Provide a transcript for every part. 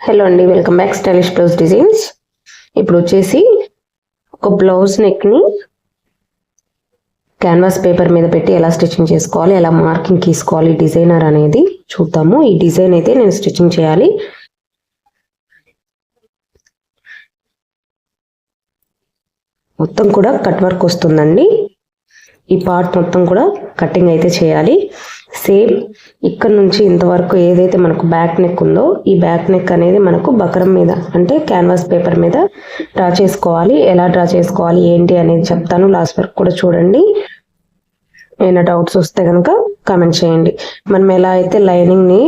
Hello అండి, welcome back stylish blouse designs. ఇప్పుడు వచ్చేసి ఒక బ్లౌజ్ నెక్ని క్యాన్వాస్ పేపర్ మీద పెట్టి ఎలా స్టిచ్చింగ్ చేసుకోవాలి, ఎలా మార్కింగ్ తీసుకోవాలి డిజైనర్ అనేది చూద్దాము. ఈ డిజైన్ అయితే నేను స్టిచ్చింగ్ చేయాలి. మొత్తం కూడా కట్ వర్క్ వస్తుందండి. ఈ పార్ట్ మొత్తం కూడా కటింగ్ అయితే చేయాలి. సేమ్ ఇక్కడ నుంచి ఇంతవరకు ఏదైతే మనకు బ్యాక్ నెక్ ఉందో ఈ బ్యాక్ నెక్ అనేది మనకు బకరం మీద అంటే క్యాన్వాస్ పేపర్ మీద డ్రా చేసుకోవాలి. ఎలా డ్రా చేసుకోవాలి ఏంటి అనేది చెప్తాను. లాస్ట్ వరకు కూడా చూడండి. ఏమైనా డౌట్స్ వస్తే కనుక కామెంట్ చేయండి. మనం ఎలా అయితే లైనింగ్ని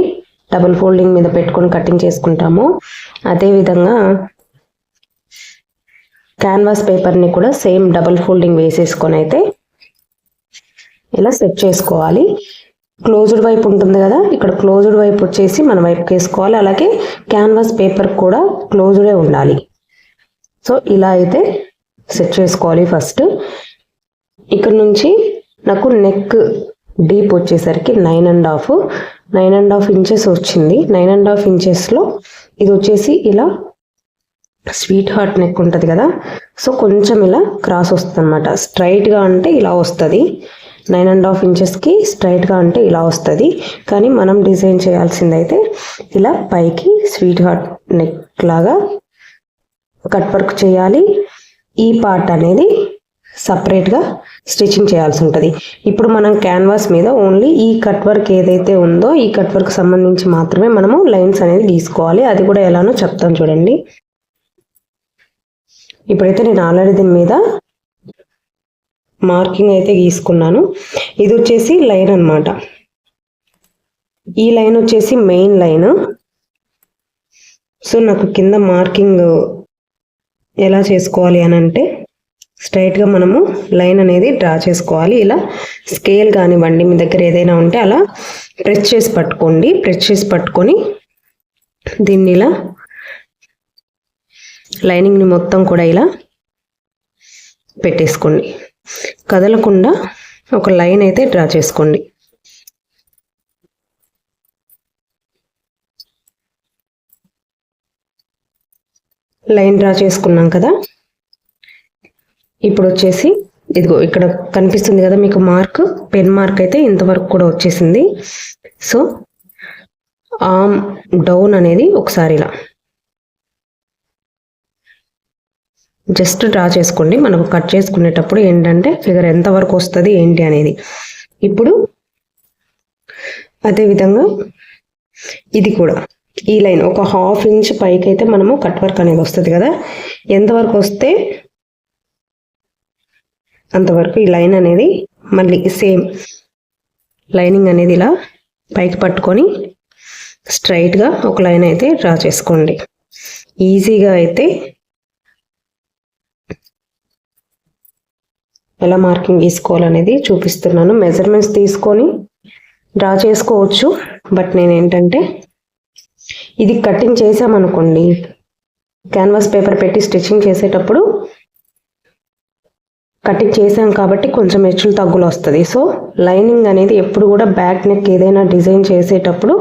డబుల్ ఫోల్డింగ్ మీద పెట్టుకొని కటింగ్ చేసుకుంటామో అదేవిధంగా క్యాన్వాస్ పేపర్ని కూడా సేమ్ డబుల్ ఫోల్డింగ్ వేసేసుకొని అయితే ఇలా సెట్ చేసుకోవాలి. క్లోజ్డ్ వైపు ఉంటుంది కదా, ఇక్కడ క్లోజ్డ్ వైపు వచ్చేసి మన వైపుకి వేసుకోవాలి. అలాగే క్యాన్వాస్ పేపర్ కూడా క్లోజ్డే ఉండాలి. సో ఇలా అయితే సెట్ చేసుకోవాలి. ఫస్ట్ ఇక్కడ నుంచి నాకు నెక్ డీప్ వచ్చేసరికి 9.5 ఇంచెస్ వచ్చింది. 9.5 ఇంచెస్లో ఇది వచ్చేసి ఇలా స్వీట్ హార్ట్ నెక్ ఉంటుంది కదా, సో కొంచెం ఇలా క్రాస్ వస్తుంది అనమాట. స్ట్రైట్గా అంటే ఇలా వస్తుంది. 9.5 ఇంచెస్కి స్ట్రైట్గా అంటే ఇలా వస్తుంది. కానీ మనం డిజైన్ చేయాల్సిందైతే ఇలా పైకి స్వీట్ హార్ట్ నెక్ లాగా కట్ వర్క్ చేయాలి. ఈ పార్ట్ అనేది సపరేట్గా స్టిచ్చింగ్ చేయాల్సి ఉంటుంది. ఇప్పుడు మనం క్యాన్వాస్ మీద ఓన్లీ ఈ కట్ వర్క్ ఏదైతే ఉందో ఈ కట్ వర్క్ సంబంధించి మాత్రమే మనము లైన్స్ అనేది గీసుకోవాలి. అది కూడా ఎలానో చెప్తాను చూడండి. ఇప్పుడైతే నేను ఆల్రెడీ దీని మీద మార్కింగ్ అయితే గీసుకున్నాను. ఇది వచ్చేసి లైన్ అన్నమాట. ఈ లైన్ వచ్చేసి మెయిన్ లైన్. సో నాకు కింద మార్కింగ్ ఎలా చేసుకోవాలి అని అంటే స్ట్రైట్గా మనము లైన్ అనేది డ్రా చేసుకోవాలి. ఇలా స్కేల్ కానివ్వండి, మీ దగ్గర ఏదైనా ఉంటే అలా ప్రెస్ చేసి పట్టుకోండి. ప్రెస్ చేసి పట్టుకొని దీన్ని ఇలా లైనింగ్ని మొత్తం కూడా ఇలా పెట్టేసుకోండి. కదలకుండా ఒక లైన్ అయితే డ్రా చేసుకోండి. లైన్ డ్రా చేసుకున్నాం కదా. ఇప్పుడు వచ్చేసి ఇదిగో ఇక్కడ కనిపిస్తుంది కదా మీకు మార్క్, పెన్ మార్క్ అయితే ఇంతవరకు కూడా వచ్చేసింది. సో ఆర్మ్ డౌన్ అనేది ఒకసారి ఇలా జస్ట్ డ్రా చేసుకోండి. మనకు కట్ చేసుకునేటప్పుడు ఏంటంటే ఫిగర్ ఎంతవరకు వస్తుంది ఏంటి అనేది. ఇప్పుడు అదేవిధంగా ఇది కూడా ఈ లైన్ ఒక 1/2 ఇంచ్ పైకి అయితే మనము కట్ వర్క్ అనేది వస్తుంది కదా, ఎంతవరకు వస్తే అంతవరకు ఈ లైన్ అనేది మళ్ళీ సేమ్ లైనింగ్ అనేది ఇలా పైకి పట్టుకొని స్ట్రైట్గా ఒక లైన్ అయితే డ్రా చేసుకోండి. ఈజీగా అయితే ఎలా మార్కింగ్ తీసుకోవాలనేది చూపిస్తున్నాను. మెజర్మెంట్స్ తీసుకొని డ్రా చేసుకోవచ్చు. బట్ నేను ఏంటంటే ఇది కటింగ్ చేసామనుకోండి, క్యాన్వాస్ పేపర్ పెట్టి స్టిచ్చింగ్ చేసేటప్పుడు కటింగ్ చేసాం కాబట్టి కొంచెం హెచ్చులు తగ్గులు వస్తుంది. సో లైనింగ్ అనేది ఎప్పుడు కూడా బ్యాక్ నెక్ ఏదైనా డిజైన్ చేసేటప్పుడు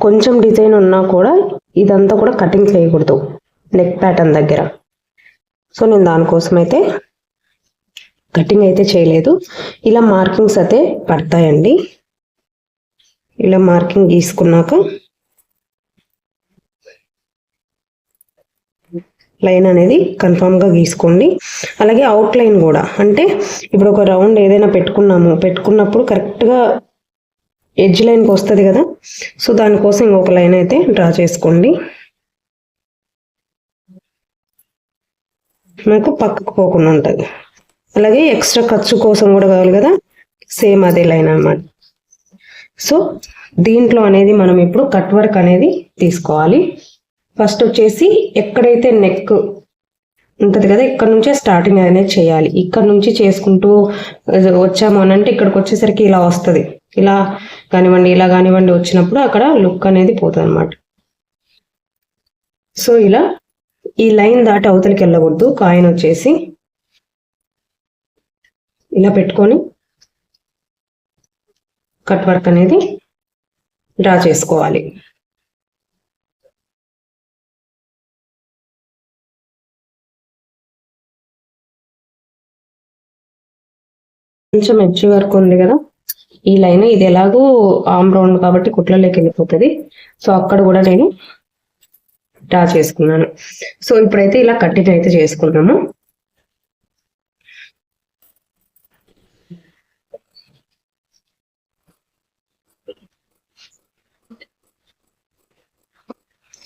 కొంచెం డిజైన్ ఉన్నా కూడా ఇదంతా కూడా కటింగ్ చేయకూడదు నెక్ ప్యాటర్న్ దగ్గర. సో నేను దానికోసం అయితే కటింగ్ అయితే చేయలేదు. ఇలా మార్కింగ్స్ అయితే పడతాయండి. ఇలా మార్కింగ్ గీసుకున్నాక లైన్ అనేది కన్ఫామ్గా గీసుకోండి. అలాగే అవుట్ లైన్ కూడా, అంటే ఇప్పుడు ఒక రౌండ్ ఏదైనా పెట్టుకున్నప్పుడు కరెక్ట్గా ఎడ్జ్ లైన్కి వస్తుంది కదా, సో దానికోసం ఇంకొక లైన్ అయితే డ్రా చేసుకోండి. మనకు పక్కకు పోకుండా ఉంటుంది. అలాగే ఎక్స్ట్రా ఖర్చు కోసం కూడా కావాలి కదా, సేమ్ అదే లైన్ అన్నమాట. సో దీంట్లో అనేది మనం ఇప్పుడు కట్ వర్క్ అనేది తీసుకోవాలి. ఫస్ట్ వచ్చేసి ఎక్కడైతే నెక్ ఉంటుంది కదా ఇక్కడ నుంచే స్టార్టింగ్ అనేది చేయాలి. ఇక్కడ నుంచి చేసుకుంటూ వచ్చాము అని అంటే ఇక్కడికి వచ్చేసరికి ఇలా వస్తుంది. ఇలా కానివ్వండి వచ్చినప్పుడు అక్కడ లుక్ అనేది పోతుంది అనమాట. సో ఇలా ఈ లైన్ దాటి అవతలికి వెళ్ళకూడదు. కాయిన్ వచ్చేసి ఇలా పెట్టుకొని కట్ వర్క్ అనేది డ్రా చేసుకోవాలి. కొంచెం ఎడ్జ్ వరకు ఉంది కదా ఈ లైన్, ఇది ఎలాగో ఆమ్ రౌండ్ కాబట్టి కుట్లలోకి వెళ్ళిపోతుంది. సో అక్కడ కూడా నేను డ్రా చేసుకున్నాను. సో ఇప్పుడైతే ఇలా కటింగ్ అయితే చేసుకున్నాము.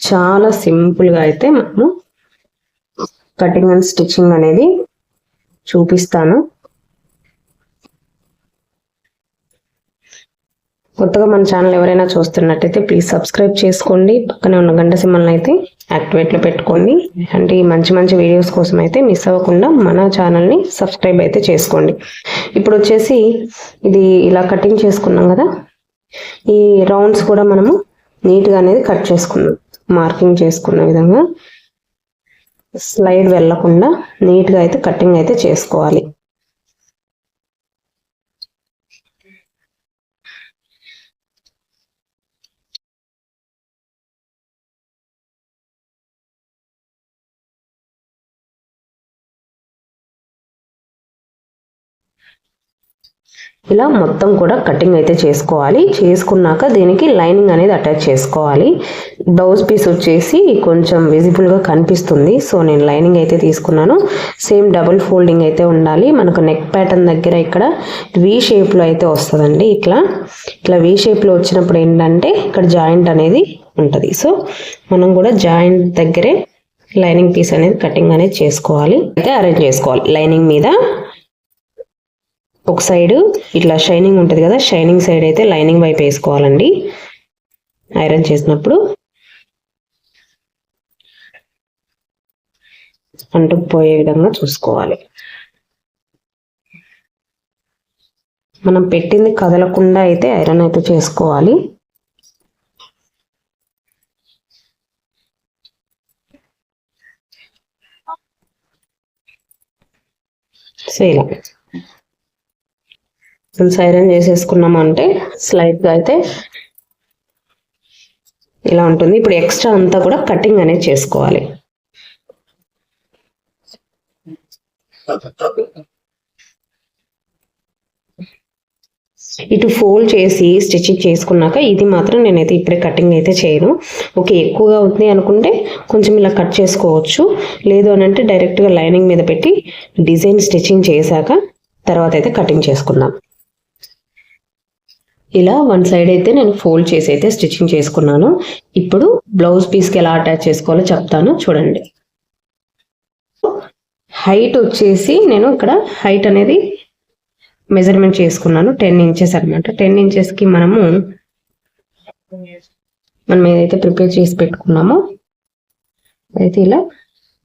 చాలా సింపుల్ గా అయితే మనము కటింగ్ అండ్ స్టిచ్చింగ్ అనేది చూపిస్తాను. కొత్తగా మన ఛానల్ ఎవరైనా చూస్తున్నట్టయితే ప్లీజ్ సబ్స్క్రైబ్ చేసుకోండి. పక్కనే ఉన్న గంట సింబల్ని అయితే యాక్టివేట్లో పెట్టుకోండి. అంటే ఈ మంచి మంచి వీడియోస్ కోసం అయితే మిస్ అవ్వకుండా మన ఛానల్ని సబ్స్క్రైబ్ అయితే చేసుకోండి. ఇప్పుడు వచ్చేసి ఇది ఇలా కటింగ్ చేసుకున్నాం కదా, ఈ రౌండ్స్ కూడా మనము నీట్గా అనేది కట్ చేసుకున్నాం. మార్కింగ్ చేసుకున్న విధంగా స్లైడ్ వెళ్ళకుండా నీట్గా అయితే కటింగ్ అయితే చేసుకోవాలి. ఇలా మొత్తం కూడా కటింగ్ అయితే చేసుకోవాలి. చేసుకున్నాక దీనికి లైనింగ్ అనేది అటాచ్ చేసుకోవాలి. బ్లౌజ్ పీస్ వచ్చేసి కొంచెం విజిబుల్గా కనిపిస్తుంది. సో నేను లైనింగ్ అయితే తీసుకున్నాను. సేమ్ డబుల్ ఫోల్డింగ్ అయితే ఉండాలి. మనకు నెక్ ప్యాటర్న్ దగ్గర ఇక్కడ వి షేప్లో అయితే వస్తుందండి. ఇట్లా వి షేప్లో వచ్చినప్పుడు ఏంటంటే ఇక్కడ జాయింట్ అనేది ఉంటుంది. సో మనం కూడా జాయింట్ దగ్గరే లైనింగ్ పీస్ అనేది కటింగ్ అనేది చేసుకోవాలి. అయితే అరేంజ్ చేసుకోవాలి. లైనింగ్ మీద ఒక సైడ్ ఇట్లా షైనింగ్ ఉంటుంది కదా, షైనింగ్ సైడ్ అయితే లైనింగ్ వైపు వేసుకోవాలండి. ఐరన్ చేసినప్పుడు అంటుకుపోయే విధంగా చూసుకోవాలి. మనం పెట్టింది కదలకుండా అయితే ఐరన్ అయితే చేసుకోవాలి. సో ఇలా ఐరన్ చేసేసుకున్నాము అంటే స్లైడ్గా అయితే ఇలా ఉంటుంది. ఇప్పుడు ఎక్స్ట్రా అంతా కూడా కటింగ్ అనేది చేసుకోవాలి. ఇటు ఫోల్డ్ చేసి స్టిచ్చింగ్ చేసుకున్నాక ఇది మాత్రం నేనైతే ఇప్పుడే కటింగ్ అయితే చేయను. ఓకే, ఎక్కువగా ఉంది అనుకుంటే కొంచెం ఇలా కట్ చేసుకోవచ్చు. లేదు అని అంటే డైరెక్ట్గా లైనింగ్ మీద పెట్టి డిజైన్ స్టిచ్చింగ్ చేశాక తర్వాత అయితే కటింగ్ చేసుకుందాం. ఇలా వన్ సైడ్ అయితే నేను ఫోల్డ్ చేసి అయితే స్టిచ్చింగ్ చేసుకున్నాను. ఇప్పుడు బ్లౌజ్ పీస్కి ఎలా అటాచ్ చేసుకోవాలో చెప్తాను చూడండి. హైట్ వచ్చేసి నేను ఇక్కడ హైట్ అనేది మెజర్మెంట్ చేసుకున్నాను 10 ఇంచెస్ అనమాట. 10 ఇంచెస్కి మనం ఏదైతే ప్రిపేర్ చేసి పెట్టుకున్నామో అయితే ఇలా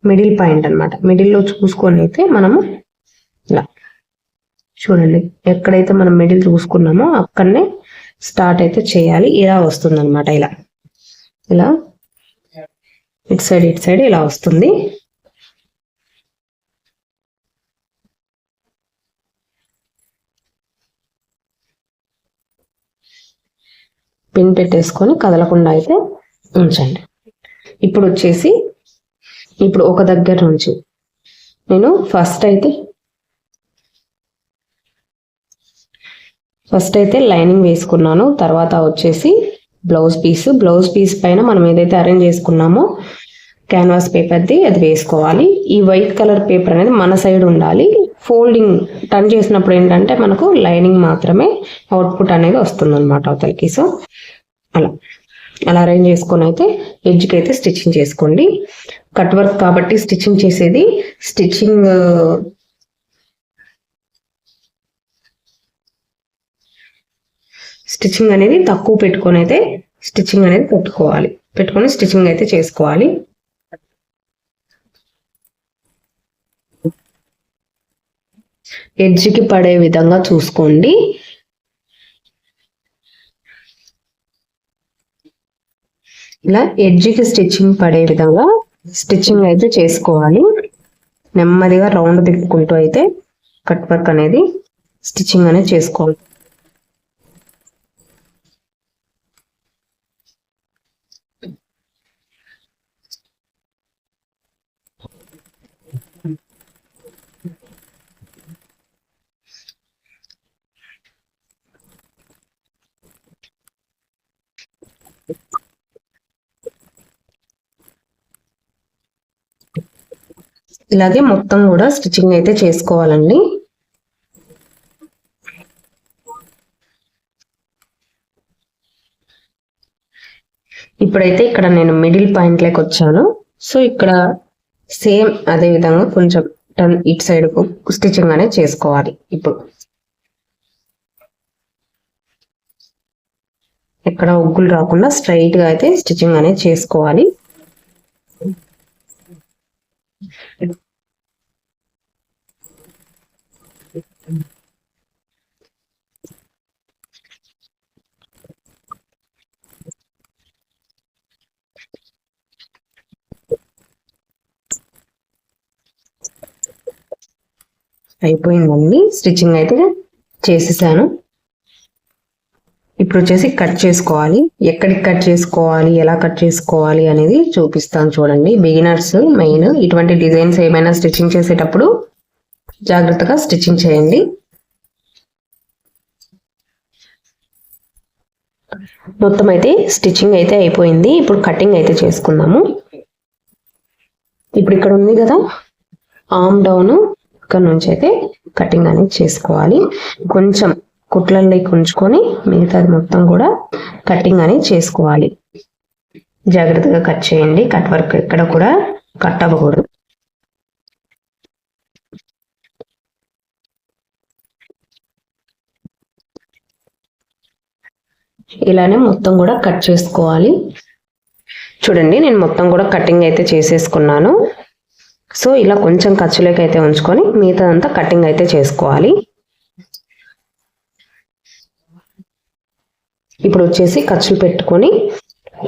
మిడిల్ పాయింట్ అనమాట, మిడిల్లో చూసుకొని అయితే మనము ఇలా చూడండి, ఎక్కడైతే మనం మిడిల్ చూసుకున్నామో అక్కడనే స్టార్ట్ అయితే చేయాలి. ఇలా వస్తుంది అనమాట. ఇలా ఇటు సైడ్ ఇలా వస్తుంది. పిన్ పెట్టేసుకొని కదలకుండా అయితే ఉంచండి. ఇప్పుడు వచ్చేసి ఒక దగ్గర నుంచి నేను ఫస్ట్ అయితే లైనింగ్ వేసుకున్నాను. తర్వాత వచ్చేసి బ్లౌజ్ పీస్ పైన మనం ఏదైతే అరేంజ్ చేసుకున్నామో క్యాన్వాస్ పేపర్ది అది వేసుకోవాలి. ఈ వైట్ కలర్ పేపర్ అనేది మన సైడ్ ఉండాలి. ఫోల్డింగ్ టర్న్ చేసినప్పుడు ఏంటంటే మనకు లైనింగ్ మాత్రమే అవుట్పుట్ అనేది వస్తుంది అనమాట అవతలకి. సో అలా అరేంజ్ చేసుకొని అయితే ఎడ్జ్కి అయితే స్టిచ్చింగ్ చేసుకోండి. కట్ వర్క్ కాబట్టి స్టిచ్చింగ్ చేసేది స్టిచ్చింగ్ అనేది తక్కువ పెట్టుకొని అయితే స్టిచ్చింగ్ అనేది పెట్టుకొని స్టిచ్చింగ్ అయితే చేసుకోవాలి. ఎడ్జ్కి పడే విధంగా చూసుకోండి. ఇలా ఎడ్జ్కి స్టిచ్చింగ్ పడే విధంగా స్టిచ్చింగ్ అయితే చేసుకోవాలి. నెమ్మదిగా రౌండ్ తిప్పుకుంటూ అయితే కట్ వర్క్ అనేది స్టిచ్చింగ్ అనేది చేసుకోవాలి. ఇలాగే మొత్తం కూడా స్టిచ్చింగ్ అయితే చేసుకోవాలండి. ఇప్పుడైతే ఇక్కడ నేను మిడిల్ పాయింట్ లెక్క వచ్చాను. సో ఇక్కడ సేమ్ అదే విధంగా కొంచెం టర్న్ ఇటు సైడ్ స్టిచ్చింగ్ అనేది చేసుకోవాలి. ఇప్పుడు ఎక్కడ ఉగ్గులు రాకుండా స్ట్రైట్ గా అయితే స్టిచ్చింగ్ అనేది చేసుకోవాలి. అయిపోయిందండి, స్టిచ్చింగ్ అయితే చేసేసాను. ఇప్పుడు వచ్చేసి కట్ చేసుకోవాలి. ఎక్కడికి కట్ చేసుకోవాలి, ఎలా కట్ చేసుకోవాలి అనేది చూపిస్తాను చూడండి. బిగినర్స్ మెయిన్ ఇటువంటి డిజైన్స్ ఏమైనా స్టిచ్చింగ్ చేసేటప్పుడు జాగ్రత్తగా స్టిచ్చింగ్ చేయండి. మొత్తం అయితే స్టిచ్చింగ్ అయితే అయిపోయింది. ఇప్పుడు కటింగ్ అయితే చేసుకుందాము. ఇప్పుడు ఇక్కడ ఉంది కదా ఆర్మ్ డౌన్, ఇక్కడ నుంచి అయితే కటింగ్ అనేది చేసుకోవాలి. కొంచెం కుట్లలోకి ఉంచుకొని మిగతాది మొత్తం కూడా కటింగ్ అనేది చేసుకోవాలి. జాగ్రత్తగా కట్ చేయండి. కట్ వర్క్ ఎక్కడ కూడా కట్ అవ్వకూడదు. ఇలానే మొత్తం కూడా కట్ చేసుకోవాలి. చూడండి, నేను మొత్తం కూడా కటింగ్ అయితే చేసేసుకున్నాను. సో ఇలా కొంచెం ఖర్చులోకి అయితే ఉంచుకొని మిగతాదంతా కటింగ్ అయితే చేసుకోవాలి. ఇప్పుడు వచ్చేసి ఖర్చులు పెట్టుకొని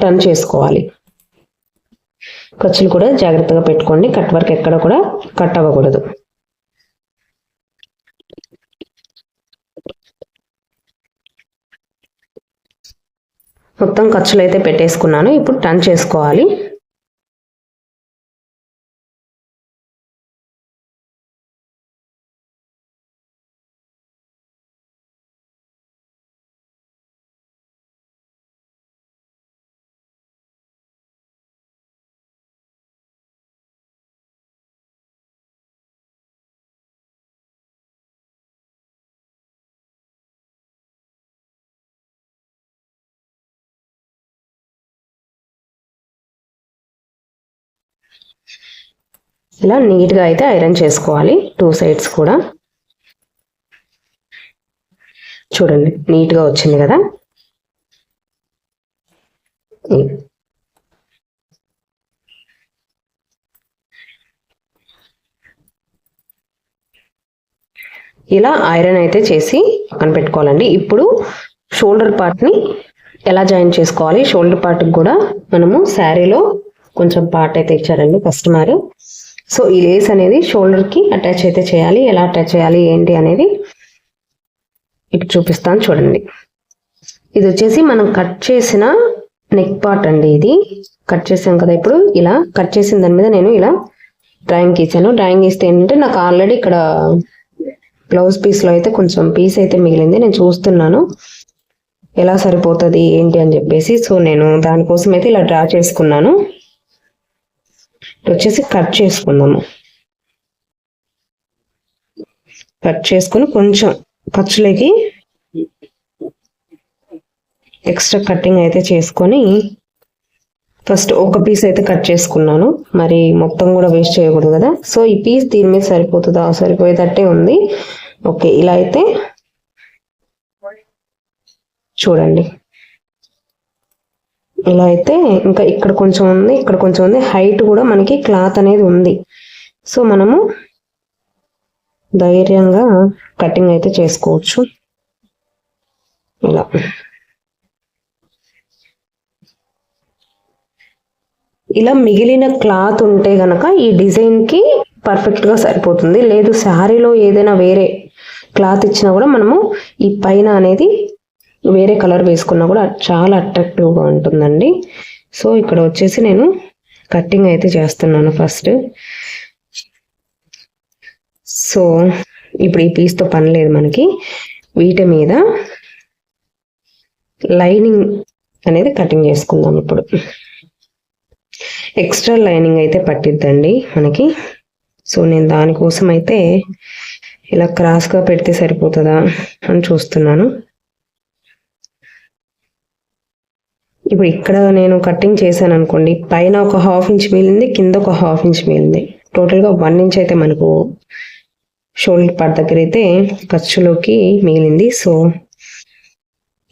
టర్న్ చేసుకోవాలి. ఖర్చులు కూడా జాగ్రత్తగా పెట్టుకోండి. కట్ వర్క్ ఎక్కడ కూడా కట్ అవ్వకూడదు. మొత్తం ఖర్చులు అయితే పెట్టేసుకున్నాను. ఇప్పుడు టర్న్ చేసుకోవాలి. ఇలా నీట్గా అయితే ఐరన్ చేసుకోవాలి 2 సైడ్స్ కూడా. చూడండి, నీట్గా వచ్చింది కదా. ఇలా ఐరన్ అయితే చేసి పక్కన పెట్టుకోవాలండి. ఇప్పుడు షోల్డర్ పార్ట్ని ఎలా జాయిన్ చేసుకోవాలి. షోల్డర్ పార్ట్కి కూడా మనము శారీలో కొంచెం పార్ట్ అయితే ఇచ్చారండి కస్టమర్. సో ఈ లేస్ అనేది షోల్డర్కి అటాచ్ అయితే చేయాలి. ఎలా అటాచ్ చేయాలి ఏంటి అనేది ఇప్పుడు చూపిస్తాను చూడండి. ఇది వచ్చేసి మనం కట్ చేసిన నెక్ పార్ట్ అండి. ఇది కట్ చేసాం కదా. ఇప్పుడు ఇలా కట్ చేసిన దాని మీద నేను ఇలా డ్రాయింగ్ గీసాను. డ్రాయింగ్ గీస్తే ఏంటంటే నాకు ఆల్రెడీ ఇక్కడ బ్లౌజ్ పీస్లో అయితే కొంచెం పీస్ అయితే మిగిలింది. నేను చూస్తున్నాను ఎలా సరిపోతుంది ఏంటి అని చెప్పేసి. సో నేను దానికోసం అయితే ఇలా డ్రా చేసుకున్నాను. వచ్చేసి కట్ చేసుకుందాము. కట్ చేసుకుని కొంచెం ఖర్చులకి ఎక్స్ట్రా కటింగ్ అయితే చేసుకొని ఫస్ట్ ఒక పీస్ అయితే కట్ చేసుకున్నాను. మరి మొత్తం కూడా వేస్ట్ చేయకూడదు కదా. సో ఈ పీస్ దీని మీద సరిపోతుందా, సరిపోయేటట్టే ఉంది. ఓకే, ఇలా అయితే చూడండి. ఇలా అయితే ఇంకా ఇక్కడ కొంచెం ఉంది, ఇక్కడ కొంచెం ఉంది. హైట్ కూడా మనకి క్లాత్ అనేది ఉంది. సో మనము ధైర్యంగా కటింగ్ అయితే చేసుకోవచ్చు. ఇలా ఇలా మిగిలిన క్లాత్ ఉంటే గనక ఈ డిజైన్కి పర్ఫెక్ట్గా సరిపోతుంది. లేదు శారీలో ఏదైనా వేరే క్లాత్ ఇచ్చినా కూడా మనము ఈ పైన అనేది వేరే కలర్ వేసుకున్నా కూడా చాలా అట్రాక్టివ్గా ఉంటుందండి. సో ఇక్కడ వచ్చేసి నేను కటింగ్ అయితే చేస్తున్నాను ఫస్ట్. సో ఇప్పుడు ఈ పీస్తో పని లేదు మనకి. వీటి మీద లైనింగ్ అనేది కటింగ్ చేసుకుందాం. ఇప్పుడు ఎక్స్ట్రా లైనింగ్ అయితే పట్టిద్దండి మనకి. సో నేను దానికోసం అయితే ఇలా క్రాస్గా పెడితే సరిపోతుందా అని చూస్తున్నాను. ఇప్పుడు ఇక్కడ నేను కటింగ్ చేశాను అనుకోండి, పైన ఒక 1/2 ఇంచ్ మిగిలింది, కింద ఒక 1/2 ఇంచ్ మిగిలింది. టోటల్గా 1 ఇంచ్ అయితే మనకు షోల్డర్ పార్ట్ దగ్గర అయితే ఖర్చులోకి మిగిలింది. సో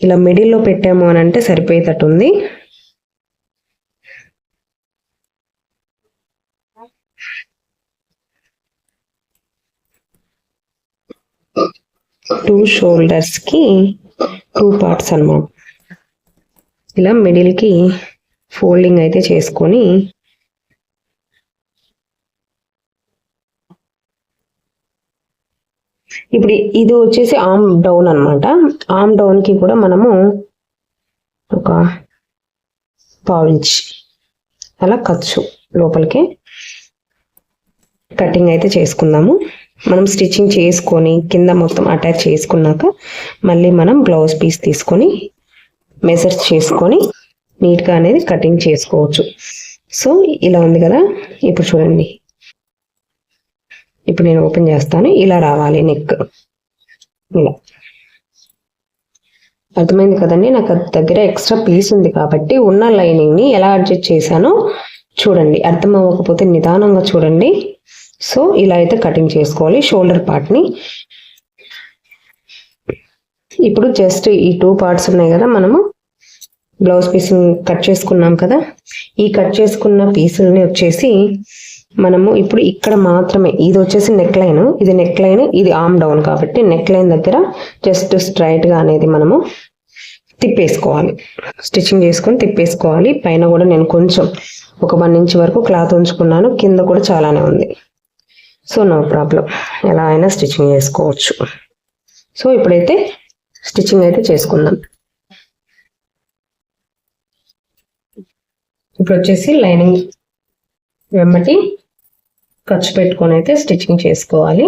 ఇలా మిడిల్లో పెట్టాము అని అంటే సరిపోయేటట్టు ఉంది. టూ షోల్డర్స్కి 2 పార్ట్స్ అన్నమాట. ఇలా మిడిల్కి ఫోల్డింగ్ అయితే చేసుకొని ఇప్పుడు ఇది వచ్చేసి ఆర్మ్ డౌన్ అనమాట. ఆర్మ్ డౌన్కి కూడా మనము ఒక 1/2 ఇంచ్ అలా ఖర్చు లోపలికి కటింగ్ అయితే చేసుకుందాము. మనం స్టిచ్చింగ్ చేసుకొని కింద మొత్తం అటాచ్ చేసుకున్నాక మళ్ళీ మనం బ్లౌజ్ పీస్ తీసుకొని మెజర్ చేసుకొని నీట్గా అనేది కటింగ్ చేసుకోవచ్చు. సో ఇలా ఉంది కదా. ఇప్పుడు చూడండి, ఇప్పుడు నేను ఓపెన్ చేస్తాను. ఇలా రావాలి నెక్. ఇలా అర్థమైంది కదండి. నాకు దగ్గర ఎక్స్ట్రా పీస్ ఉంది కాబట్టి ఉన్న లైనింగ్ని ఎలా అడ్జస్ట్ చేశానో చూడండి. అర్థం అవ్వకపోతే నిదానంగా చూడండి. సో ఇలా అయితే కటింగ్ చేసుకోవాలి షోల్డర్ పార్ట్ని. ఇప్పుడు జస్ట్ ఈ 2 పార్ట్స్ ఉన్నాయి కదా, మనము బ్లౌజ్ పీస్ కట్ చేసుకున్నాం కదా, ఈ కట్ చేసుకున్న పీసుల్ని వచ్చేసి మనము ఇప్పుడు ఇక్కడ మాత్రమే, ఇది వచ్చేసి నెక్ లైన్, ఇది నెక్ లైన్, ఇది ఆర్మ్ డౌన్ కాబట్టి నెక్ లైన్ దగ్గర జస్ట్ స్ట్రైట్గా అనేది మనము తిప్పేసుకోవాలి. స్టిచ్చింగ్ చేసుకొని తిప్పేసుకోవాలి. పైన కూడా నేను కొంచెం ఒక 1 ఇంచ్ వరకు క్లాత్ ఉంచుకున్నాను, కింద కూడా చాలానే ఉంది. సో నో ప్రాబ్లం, ఎలా అయినా స్టిచ్చింగ్ చేసుకోవచ్చు. సో ఇప్పుడైతే స్టిచ్చింగ్ అయితే చేసుకుందాం. ఇప్పుడు వచ్చేసి లైనింగ్ వెంబటి ఖర్చు పెట్టుకొని అయితే స్టిచ్చింగ్ చేసుకోవాలి.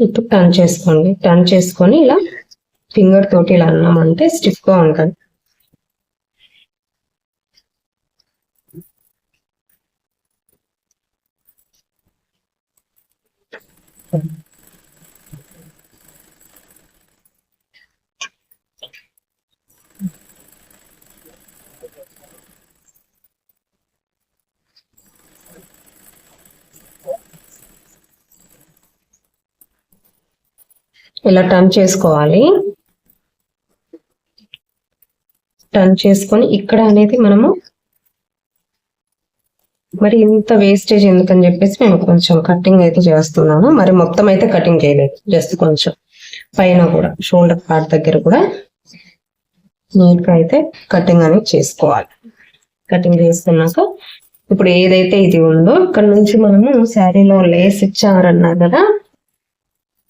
ఇప్పుడు టర్న్ చేసుకోండి. టర్న్ చేసుకొని ఇలా ఫింగర్ తోటి ఇలా అన్నామంటే స్టిఫ్గా ఉంటుంది. ఇలా టర్న్ చేసుకోవాలి. టర్న్ చేసుకొని ఇక్కడ అనేది మనము మరి ఇంత వేస్టేజ్ ఎందుకని చెప్పేసి నేను కొంచెం కటింగ్ అయితే చేస్తున్నాను. మరి మొత్తం అయితే కటింగ్ చేయలేదు, జస్ట్ కొంచెం పైన కూడా షోల్డర్ పార్ట్ దగ్గర కూడా నీట్గా అయితే కటింగ్ అనేది చేసుకోవాలి. కటింగ్ చేసుకున్నాక ఇప్పుడు ఏదైతే ఇది ఉందో ఇక్కడ నుంచి మనము శారీలో లేస్ ఇచ్చారన్నారు కదా,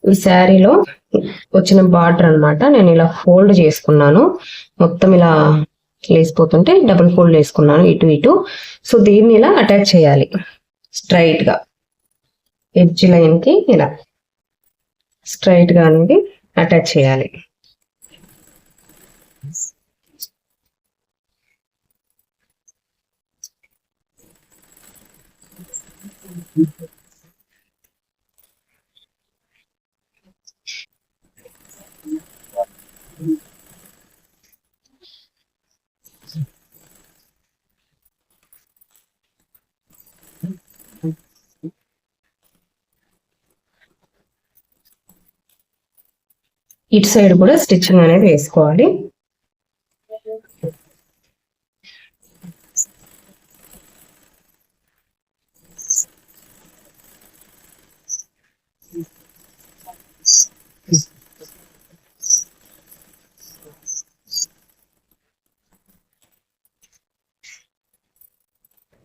ఈ శారీలో వచ్చిన బార్డర్ అనమాట. నేను ఇలా ఫోల్డ్ చేసుకున్నాను, మొత్తం ఇలా లేసిపోతుంటే డబుల్ ఫోల్డ్ చేసుకున్నాను ఇటు ఇటు. సో దీన్ని ఇలా అటాచ్ చేయాలి స్ట్రైట్ గా ఎడ్జ్ లైన్ కి, ఇలా స్ట్రైట్ గా అనేది అటాచ్ చేయాలి. ఇటు సైడ్ కూడా స్టిచ్చింగ్ అనేది వేసుకోవాలి.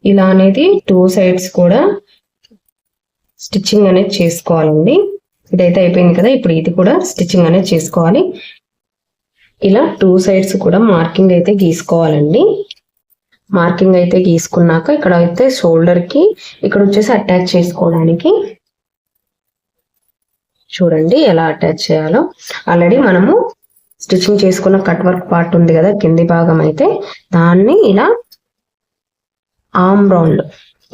ఇలా అనేది 2 సైడ్స్ కూడా స్టిచ్చింగ్ అనేది చేసుకోవాలండి. ఇదైతే అయిపోయింది కదా, ఇప్పుడు ఇది కూడా స్టిచ్చింగ్ అనేది చేసుకోవాలి. ఇలా 2 సైడ్స్ కూడా మార్కింగ్ అయితే గీసుకోవాలండి. మార్కింగ్ అయితే గీసుకున్నాక ఇక్కడ అయితే షోల్డర్ కి ఇక్కడ వచ్చేసి అటాచ్ చేసుకోవడానికి చూడండి ఎలా అటాచ్ చేయాలో. ఆల్రెడీ మనము స్టిచ్చింగ్ చేసుకున్న కట్ వర్క్ పార్ట్ ఉంది కదా కింది భాగం అయితే, దాన్ని ఇలా ఆర్మ్ రౌండ్,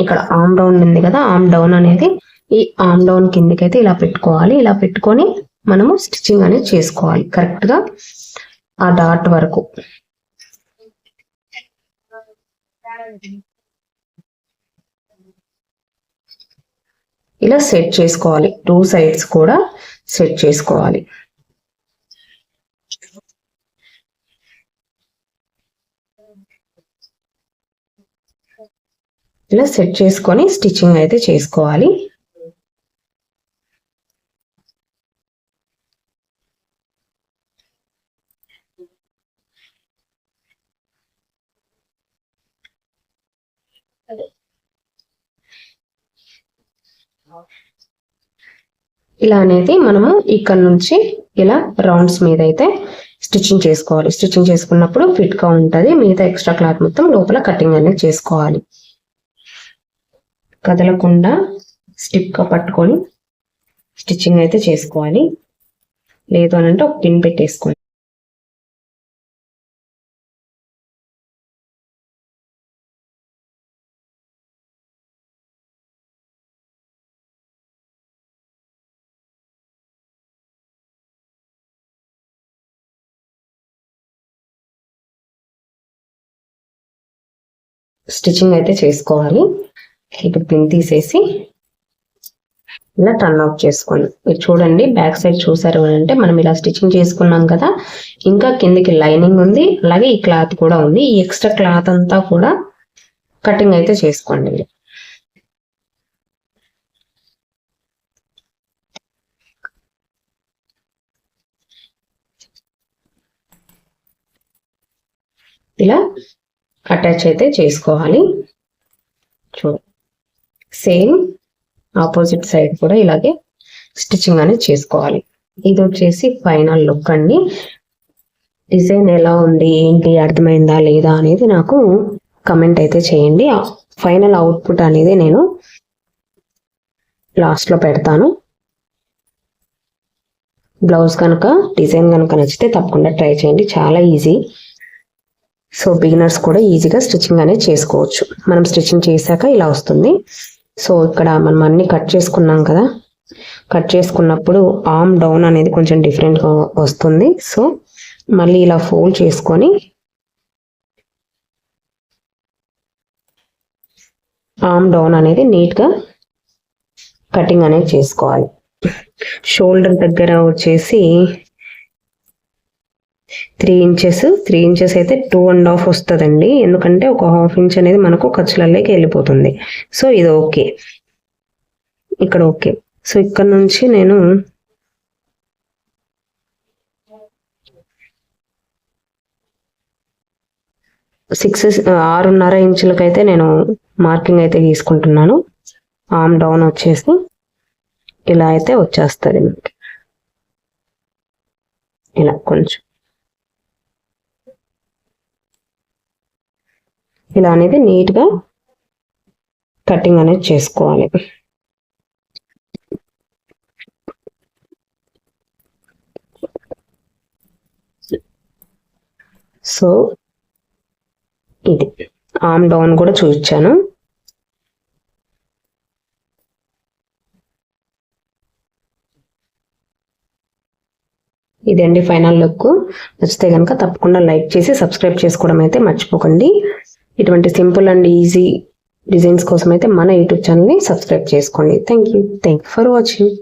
ఇక్కడ ఆర్మ్ రౌండ్ ఉంది కదా, ఆర్మ్ డౌన్ అనేది ఈ ఆర్మ్ డౌన్ కిందికి అయితే ఇలా పెట్టుకోవాలి. ఇలా పెట్టుకొని మనము స్టిచ్చింగ్ అనేది చేసుకోవాలి కరెక్ట్ గా ఆ డాట్ వరకు. ఇలా సెట్ చేసుకోవాలి, 2 సైడ్స్ కూడా సెట్ చేసుకోవాలి. ఇలా సెట్ చేసుకొని స్టిచ్చింగ్ అయితే చేసుకోవాలి. ఇలా అనేది మనము ఇక్కడ నుంచి ఇలా రౌండ్స్ మీద అయితే స్టిచ్చింగ్ చేసుకోవాలి. స్టిచ్చింగ్ చేసుకున్నప్పుడు ఫిట్ గా ఉంటది. మిగతా ఎక్స్ట్రా క్లాత్ మొత్తం లోపల కటింగ్ అనేది చేసుకోవాలి. కదలకుండా స్టిప్ గా పట్టుకొని స్టిచ్చింగ్ అయితే చేసుకోవాలి. లేదు అని అంటే ఒక పిన్ పెట్టేసుకోండి. స్టిచ్చింగ్ అయితే చేసుకోవాలి. ఇప్పుడు పిన్ తీసేసి ఇలా టర్న్ ఆఫ్ చేసుకోండి. మీరు చూడండి బ్యాక్ సైడ్ చూసారు అంటే మనం ఇలా స్టిచ్చింగ్ చేసుకున్నాం కదా, ఇంకా కిందికి లైనింగ్ ఉంది, అలాగే ఈ క్లాత్ కూడా ఉంది. ఈ ఎక్స్ట్రా క్లాత్ అంతా కూడా కటింగ్ అయితే చేసుకోండి. ఇలా అటాచ్ అయితే చేసుకోవాలి. చూడు సేమ్ ఆపోజిట్ సైడ్ కూడా ఇలాగే స్టిచ్చింగ్ అనేది చేసుకోవాలి. ఇది వచ్చేసి ఫైనల్ లుక్ అండి. డిజైన్ ఎలా ఉంది ఏంటి అర్థమైందా లేదా అనేది నాకు కమెంట్ అయితే చేయండి. ఫైనల్ అవుట్పుట్ అనేది నేను లాస్ట్ లో పెడతాను. బ్లౌజ్ కనుక డిజైన్ కనుక నచ్చితే తప్పకుండా ట్రై చేయండి, చాలా ఈజీ. సో బిగినర్స్ కూడా ఈజీగా స్టిచ్చింగ్ అనేది చేసుకోవచ్చు. మనం స్టిచ్చింగ్ చేశాక ఇలా వస్తుంది. సో ఇక్కడ మనం అన్ని కట్ చేసుకున్నాం కదా, కట్ చేసుకున్నప్పుడు ఆర్మ్ డౌన్ అనేది కొంచెం డిఫరెంట్గా వస్తుంది. సో మళ్ళీ ఇలా ఫోల్డ్ చేసుకొని ఆర్మ్ డౌన్ అనేది నీట్గా కటింగ్ అనేది చేసుకోవాలి. షోల్డర్ దగ్గర వచ్చేసి 3 ఇంచెస్ అయితే 2.5 వస్తుందండి. ఎందుకంటే ఒక 1/2 ఇంచ్ అనేది మనకు ఖర్చులలోకి వెళ్ళిపోతుంది. సో ఇది ఓకే, ఇక్కడ ఓకే. సో ఇక్కడ నుంచి నేను 6.5 ఇంచులకైతే నేను మార్కింగ్ అయితే తీసుకుంటున్నాను. ఆర్మ్ డౌన్ వచ్చేసి ఇలా అయితే వచ్చేస్తుంది మనకి, ఇలా కొంచెం ఇలా అనేది నీట్గా కటింగ్ అనేది చేసుకోవాలి. సో ఇది ఆర్మ్ డౌన్ కూడా చూపించాను. ఇదండి ఫైనల్ లుక్. నచ్చితే కనుక తప్పకుండా లైక్ చేసి సబ్స్క్రైబ్ చేసుకోవడం అయితే మర్చిపోకండి. ఇటువంటి సింపుల్ అండ్ ఈజీ డిజైన్స్ కోసం అయితే మన యూట్యూబ్ ఛానల్ని సబ్స్క్రైబ్ చేసుకోండి. Thank you for watching.